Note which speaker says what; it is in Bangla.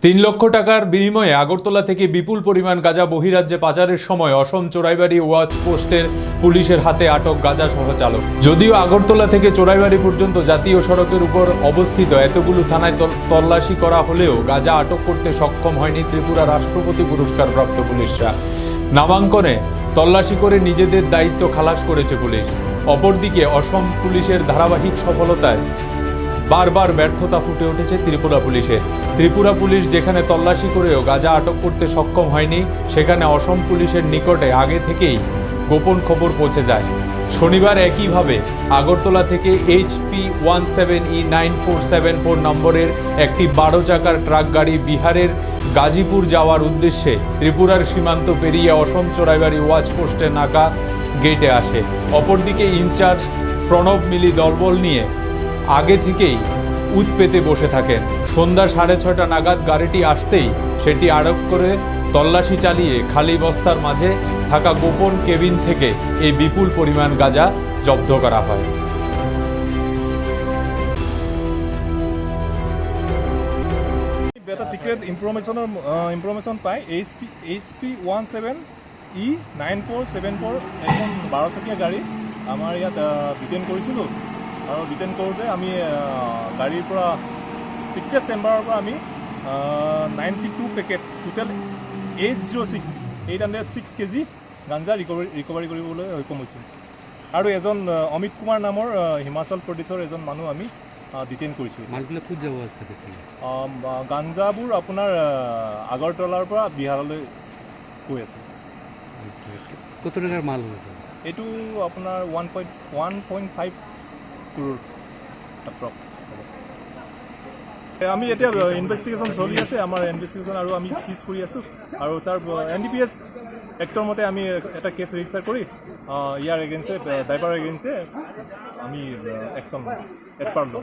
Speaker 1: 3 লক্ষ টাকার বিনিময়ে আগরতলা থেকে বিপুল পরিমাণ গাঁজা বহিরাজ্যে পাচারের সময় অসম চোরাইবাড়ি ওয়াচ পোস্টের পুলিশের হাতে আটক গাঁজা সহ চালক। যদিও আগরতলা থেকে চোরাইবাড়ি পর্যন্ত জাতীয় সড়কের উপর অবস্থিত এতগুলো থানায় তল্লাশি করা হলেও গাঁজা আটক করতে সক্ষম হয়নি ত্রিপুরা রাষ্ট্রপতি পুরস্কারপ্রাপ্ত পুলিশরা। নামাঙ্কনে তল্লাশি করে নিজেদের দায়িত্ব খালাস করেছে পুলিশ। অপরদিকে অসম পুলিশের ধারাবাহিক সফলতায় বারবার ব্যর্থতা ফুটে উঠেছে ত্রিপুরা পুলিশের। ত্রিপুরা পুলিশ যেখানে তল্লাশি করেও গাঁজা আটক করতে সক্ষম হয়নি, সেখানে অসম পুলিশের নিকটে আগে থেকেই গোপন খবর পৌঁছে যায়। শনিবার একইভাবে আগরতলা থেকে HP 17E9474 নম্বরের একটি 12 চাকার ট্রাক গাড়ি বিহারের গাজীপুর যাওয়ার উদ্দেশ্যে ত্রিপুরার সীমান্ত পেরিয়ে অসম চোরাইবাড়ি ওয়াচ পোস্টের নাকা গেটে আসে। অপরদিকে ইনচার্জ প্রণব মিলি দলবল নিয়ে আগে থেকেই উত পেতে বসে থাকেন। সন্ধ্যা 6:30 নাগাদ গাড়িটি আসতেই সেটি আটক করে তল্লাশি চালিয়ে খালি বস্তার মাঝে থাকা গোপন কেবিন থেকে এই বিপুল পরিমাণ গাঁজা জব্দ করা হয়।
Speaker 2: এটা সিক্রেট ইনফরমেশন পাই HP 17E9474 এখন 12 চকীয়া গাড়ী আমাৰ ইয়াত ডিটেইন কৰিছিলোঁ আৰু ডিটেইন কৰোঁতে আমি গাড়ীৰ পৰা সিক্ৰেট চেম্বাৰৰ পৰা আমি 92 পেকেটছ টোটেল 806 কেজি গাঞ্জা ৰিকভাৰী কৰিবলৈ সক্ষম হৈছোঁ। আৰু এজন অমিত কুমাৰ নামৰ হিমাচল প্ৰদেশৰ এজন মানুহ আমি ডিটেইন কৰিছোঁ।
Speaker 3: মালবিলাক ক'ত যাব আছে?
Speaker 2: গাঞ্জাবোৰ আপোনাৰ আগৰতলাৰ পৰা বিহাৰলৈ গৈ আছে।
Speaker 3: কত টাকার মাল হয়েছে?
Speaker 2: এইটো আপোনাৰ 1.5 crore এপ্ৰক্স। আমি এতিয়া ইনভেষ্টিগেশ্যন চলি আছে, আমাৰ ইনভেষ্টিগেশ্যন আৰু আমি সিজ কৰি আছোঁ আৰু তাৰ NDPS এক্টৰ মতে আমি এটা কেছ ৰেজিষ্টাৰ কৰি ইয়াৰ এগেইনষ্টে ড্ৰাইভাৰ এগেইনষ্টে আমি একশ্যন এজ পাৰ ল।